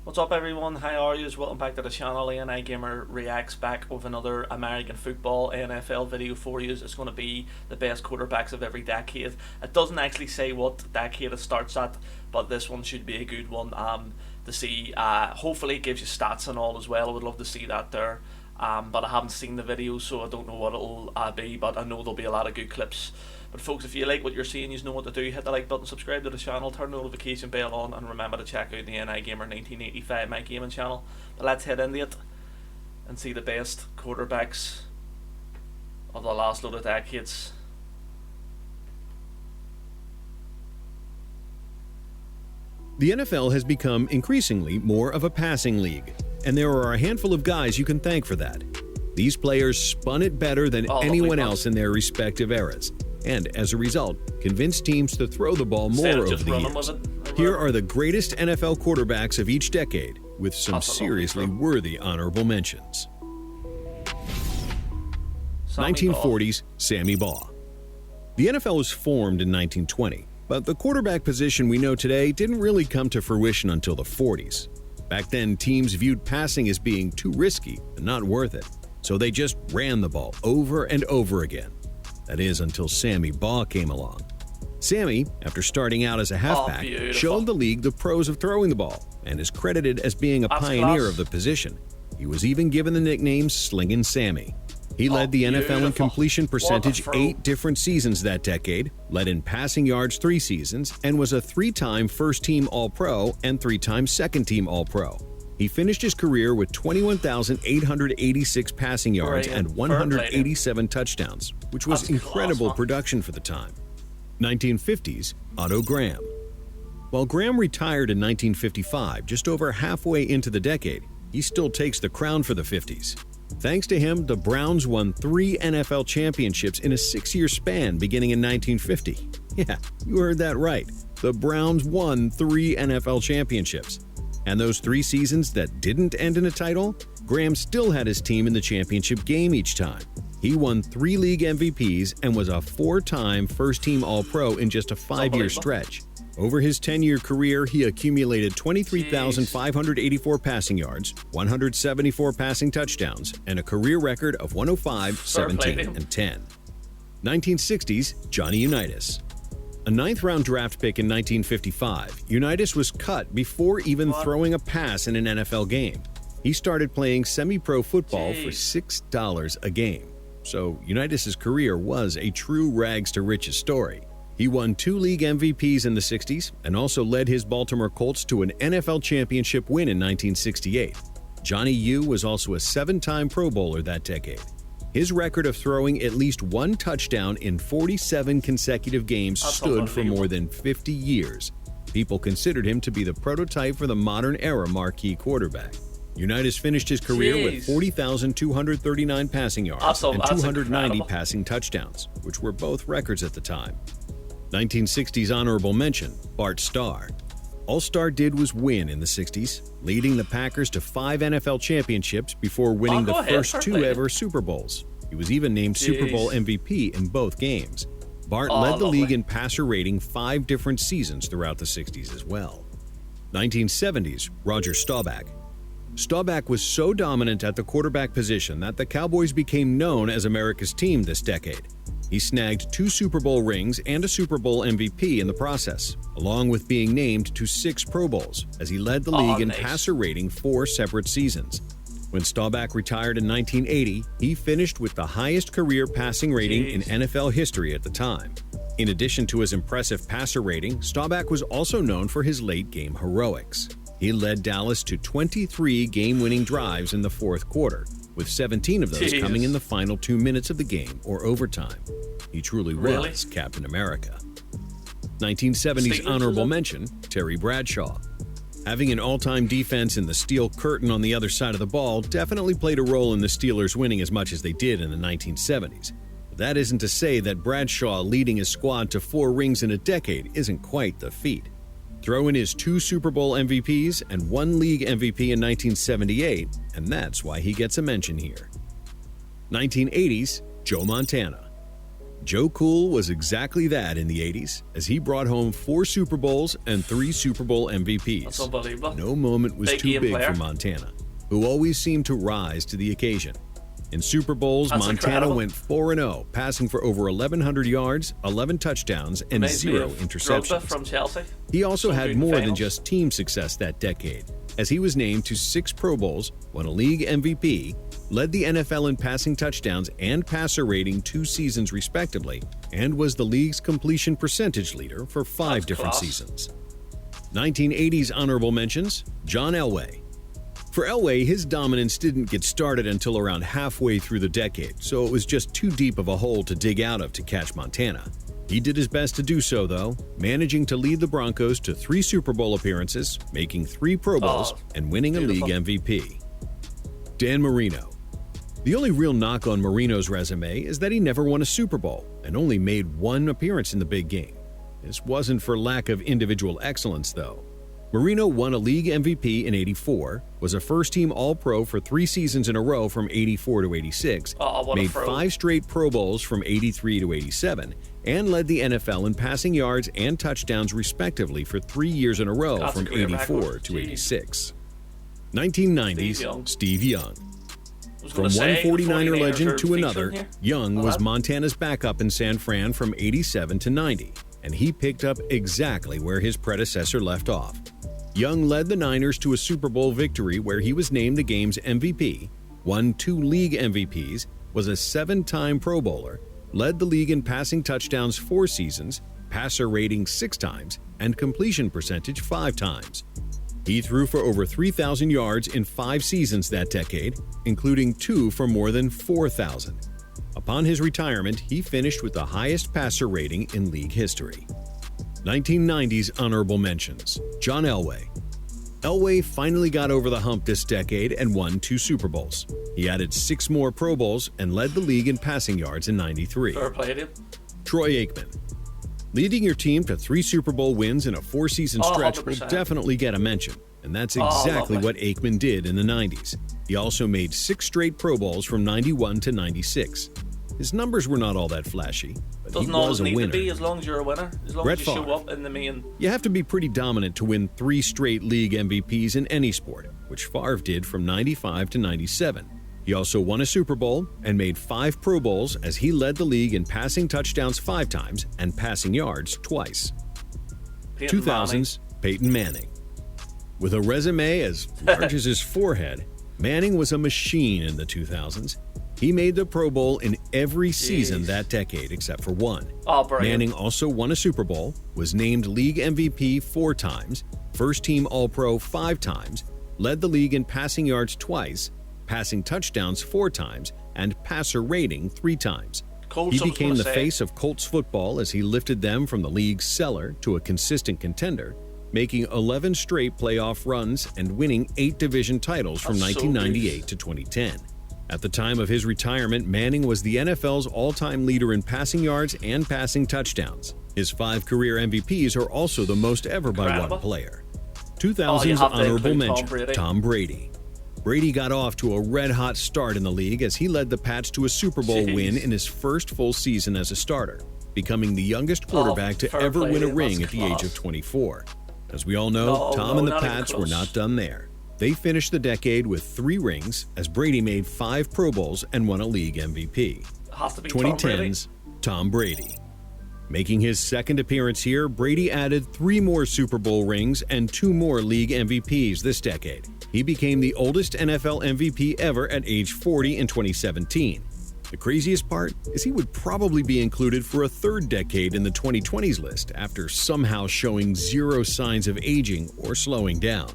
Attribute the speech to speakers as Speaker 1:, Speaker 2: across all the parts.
Speaker 1: What's up, everyone? How are you? Welcome back to the channel. the.NI Gamer reacts back with another American football NFL video for you. It's going to be the best quarterbacks of every decade. It doesn't actually say what decade it starts at, but this one should be a good one to see. Hopefully it gives you stats and all as well. I would love to see that there. But I haven't seen the video, so I don't know what it'll be, but I know there'll be a lot of good clips. But folks, if you like what you're seeing, you know what to do. Hit the like button, subscribe to the channel, turn the notification bell on, and remember to check out the NI Gamer 1985, my gaming channel. But let's head into it and see the best quarterbacks of the last load of decades.
Speaker 2: The NFL has become increasingly more of a passing league, and there are a handful of guys you can thank for that. These players spun it better than anyone else in their respective eras, and as a result, convinced teams to throw the ball more over the years. Here are the greatest NFL quarterbacks of each decade, with some seriously worthy honorable mentions. 1940s, Sammy Baugh. The NFL was formed in 1920, but the quarterback position we know today didn't really come to fruition until the 40s. Back then, teams viewed passing as being too risky and not worth it, so they just ran the ball over and over again. That is, until Sammy Baugh came along. Sammy, after starting out as a halfback, showed the league the pros of throwing the ball and is credited as being a pioneer of the position. He was even given the nickname Slingin' Sammy. He led the NFL in completion percentage 8 different seasons that decade, led in passing yards 3 seasons, and was a 3-time first-team All-Pro and 3-time second-team All-Pro. He finished his career with 21,886 passing yards and 187 touchdowns, which was incredible production for the time. 1950s, Otto Graham. While Graham retired in 1955, just over halfway into the decade, he still takes the crown for the 50s. Thanks to him, the Browns won 3 NFL championships in a 6-year span beginning in 1950. Yeah, you heard that right. The Browns won 3 NFL championships. And those 3 seasons that didn't end in a title, Graham still had his team in the championship game each time. He won 3 league MVPs and was a 4-time first-team All-Pro in just a 5-year stretch. Over his 10-year career, he accumulated 23,584 passing yards, 174 passing touchdowns, and a career record of 105, 17, and 10. 1960s, Johnny Unitas. A 9th-round draft pick in 1955, Unitas was cut before even throwing a pass in an NFL game. He started playing semi-pro football for $6 a game. So Unitas' career was a true rags-to-riches story. He won 2 league MVPs in the 60s and also led his Baltimore Colts to an NFL championship win in 1968. Johnny U was also a 7-time Pro Bowler that decade. His record of throwing at least 1 touchdown in 47 consecutive games stood for more than 50 years. People considered him to be the prototype for the modern-era marquee quarterback. Unitas finished his career with 40,239 passing yards and 290 passing touchdowns, which were both records at the time. 1960s honorable mention, Bart Starr. All Starr did was win in the 60s, leading the Packers to 5 NFL championships before winning the first 2 ever Super Bowls. He was even named Super Bowl MVP in both games. Bart led the league in passer rating 5 different seasons throughout the 60s as well. 1970s, Roger Staubach. Staubach was so dominant at the quarterback position that the Cowboys became known as America's team this decade. He snagged 2 Super Bowl rings and a Super Bowl MVP in the process, along with being named to 6 Pro Bowls, as he led the league in passer rating 4 separate seasons. When Staubach retired in 1980, he finished with the highest career passing rating in NFL history at the time. In addition to his impressive passer rating, Staubach was also known for his late-game heroics. He led Dallas to 23 game-winning drives in the 4th quarter, with 17 of those coming in the final 2 minutes of the game or overtime. He truly was Captain America. 1970s honorable mention, Terry Bradshaw. Having an all-time defense in the steel curtain on the other side of the ball definitely played a role in the Steelers winning as much as they did in the 1970s. But that isn't to say that Bradshaw leading his squad to 4 rings in a decade isn't quite the feat. Throw in his 2 Super Bowl MVPs and 1 league MVP in 1978, and that's why he gets a mention here. 1980s, Joe Montana. Joe Cool was exactly that in the 80s, as he brought home 4 Super Bowls and 3 Super Bowl MVPs.
Speaker 1: That's unbelievable.
Speaker 2: No moment was too big for Montana, who always seemed to rise to the occasion. In Super Bowls, Montana
Speaker 1: incredible.
Speaker 2: went 4-0, passing for over 1,100 yards, 11 touchdowns, and 0 interceptions.
Speaker 1: From Chelsea.
Speaker 2: He also had more than just team success that decade, as he was named to 6 Pro Bowls, won a league MVP, led the NFL in passing touchdowns and passer rating 2 seasons respectively, and was the league's completion percentage leader for 5 different seasons. 1980s honorable mentions: John Elway. For Elway, his dominance didn't get started until around halfway through the decade, so it was just too deep of a hole to dig out of to catch Montana. He did his best to do so, though, managing to lead the Broncos to 3 Super Bowl appearances, making 3 Pro Bowls, and winning a league MVP. Dan Marino. The only real knock on Marino's resume is that he never won a Super Bowl and only made 1 appearance in the big game. This wasn't for lack of individual excellence, though. Marino won a league MVP in '84, was a first-team All-Pro for 3 seasons in a row from '84 to '86, made 5 straight Pro Bowls from '83 to '87, and led the NFL in passing yards and touchdowns respectively for 3 years in a row from '84 to '86. 1990s, Steve Young. From one 49er legend to another, Young was Montana's backup in San Fran from '87 to '90, and he picked up exactly where his predecessor left off. Young led the Niners to a Super Bowl victory where he was named the game's MVP, won 2 league MVPs, was a 7-time Pro Bowler, led the league in passing touchdowns 4 seasons, passer rating 6 times, and completion percentage 5 times. He threw for over 3,000 yards in 5 seasons that decade, including 2 for more than 4,000. Upon his retirement, he finished with the highest passer rating in league history. 1990s honorable mentions: John Elway. Elway finally got over the hump this decade and won 2 Super Bowls. He added 6 more Pro Bowls and led the league in passing yards in '93. Troy Aikman. Leading your team to 3 Super Bowl wins in a 4-season stretch 100%. Will definitely get a mention, and that's exactly what Aikman did in the 90s. He also made 6 straight Pro Bowls from '91 to '96. His numbers were not all that flashy, but he was a winner. Doesn't always need to be, as long as you're a winner, as long as you show up in the main. You have to be pretty dominant to win 3 straight league MVPs in any sport, which Favre did from '95 to '97. He also won a Super Bowl and made 5 Pro Bowls as he led the league in passing touchdowns 5 times and passing yards twice. 2000s, Peyton Manning. With a resume as large as his forehead, Manning was a machine in the 2000s. He made the Pro Bowl in every season that decade except for 1. Manning also won a Super Bowl, was named league MVP 4 times, first-team All-Pro 5 times, led the league in passing yards twice, passing touchdowns 4 times, and passer rating 3 times. He became the face of Colts football as he lifted them from the league's cellar to a consistent contender, making 11 straight playoff runs and winning 8 division titles from 1998 to 2010. At the time of his retirement, Manning was the NFL's all-time leader in passing yards and passing touchdowns. His 5 career MVPs are also the most ever by one player. 2000's honorable mention, Tom Brady. Brady got off to a red-hot start in the league as he led the Pats to a Super Bowl win in his first full season as a starter, becoming the youngest quarterback to ever win a ring at the age of 24. As we all know, Tom and the Pats were not done there. They finished the decade with 3 rings as Brady made 5 Pro Bowls and won a league MVP. 2010's Tom Brady. Making his second appearance here, Brady added 3 more Super Bowl rings and 2 more league MVPs this decade. He became the oldest NFL MVP ever at age 40 in 2017. The craziest part is he would probably be included for a 3rd decade in the 2020s list after somehow showing 0 signs of aging or slowing down.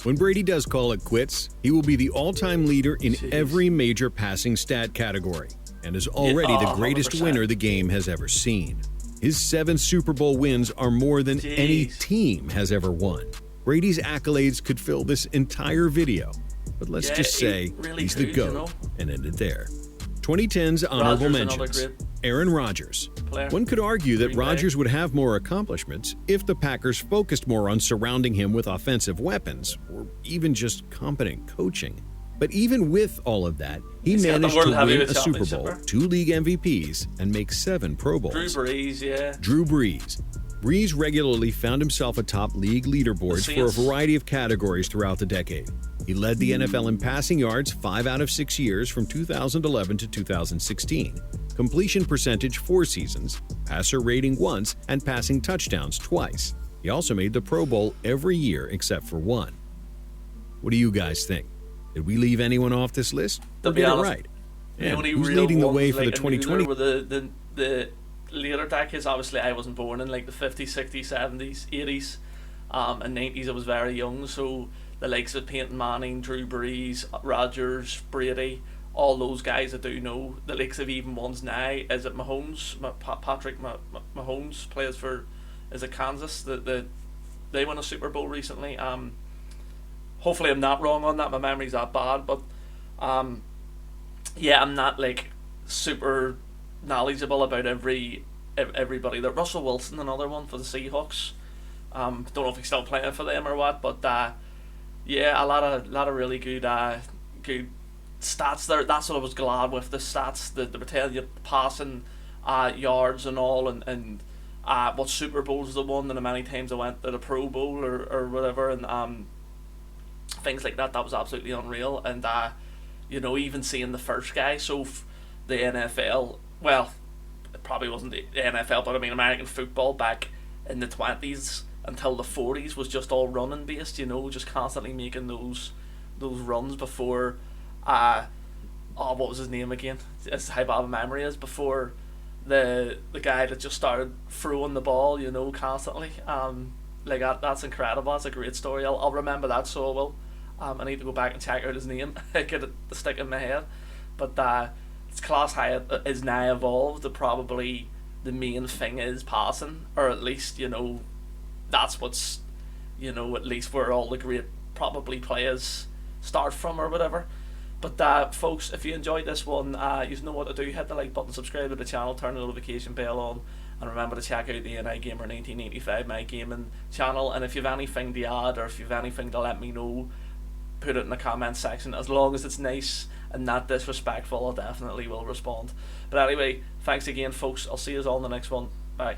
Speaker 2: When Brady does call it quits, he will be the all-time leader in every major passing stat category and is already the greatest winner the game has ever seen. His 7 Super Bowl wins are more than any team has ever won. Brady's accolades could fill this entire video, but let's just say he's the GOAT and end it there. 2010's honorable mentions. Aaron Rodgers. One could argue that Rodgers would have more accomplishments if the Packers focused more on surrounding him with offensive weapons or even just competent coaching. But even with all of that, he
Speaker 1: He's got the
Speaker 2: managed
Speaker 1: World
Speaker 2: to win
Speaker 1: Heavyweight
Speaker 2: a Super
Speaker 1: Championship,
Speaker 2: Bowl,
Speaker 1: right?
Speaker 2: 2 league MVPs, and make 7 Pro Bowls.
Speaker 1: Drew Brees, yeah.
Speaker 2: Drew Brees. Brees regularly found himself atop league leaderboards for a variety of categories throughout the decade. He led the NFL in passing yards 5 out of 6 years from 2011 to 2016, completion percentage 4 seasons, passer rating once, and passing touchdowns twice. He also made the Pro Bowl every year except for 1. What do you guys think? Did we leave anyone off this list?
Speaker 1: To
Speaker 2: Or
Speaker 1: be
Speaker 2: get it
Speaker 1: honest,
Speaker 2: right?
Speaker 1: the
Speaker 2: And
Speaker 1: only
Speaker 2: who's
Speaker 1: real
Speaker 2: leading the
Speaker 1: ones,
Speaker 2: way for
Speaker 1: like,
Speaker 2: the
Speaker 1: I knew
Speaker 2: 2020?
Speaker 1: there were the later decades. Obviously, I wasn't born in like the 50s, 60s, 70s, 80s, and 90s. I was very young, so the likes of Peyton Manning, Drew Brees, Rodgers, Brady, all those guys I do know. The likes of even ones now. Is it Mahomes? Patrick Mahomes plays for, is it Kansas? They won a Super Bowl recently. Hopefully I'm not wrong on that. My memory's that bad, but yeah, I'm not like super knowledgeable about everybody. That Russell Wilson, another one for the Seahawks. Don't know if he's still playing for them or what, but yeah, a lot of really good good stats there. That's what I was glad with, the stats. They were telling you passing yards and all, and what Super Bowls they won, and how many times I went to the Pro Bowl or whatever, and things like that. That was absolutely unreal. And you know, even seeing the first guy, so the NFL, well, it probably wasn't the NFL, but I mean American football back in the 20s until the 40s was just all running based, you know, just constantly making those runs before what was his name again? It's how bad a memory is. Before the guy that just started throwing the ball, you know, constantly. Like that's incredible. That's a great story. I'll remember that, so I will. I need to go back and check out his name. Get it to stick in my head. But it's class how it is now evolved. That probably the main thing is passing, or at least, you know, that's what's, you know, at least where all the great probably players start from or whatever. But folks, if you enjoyed this one, you know what to do. Hit the like button, subscribe to the channel, turn the notification bell on, and remember to check out the NI Gamer 1985, my gaming channel. And if you have anything to add, or if you have anything to let me know, put it in the comment section. As long as it's nice and not disrespectful, I definitely will respond. But anyway, thanks again, folks. I'll see you all in the next one. Bye.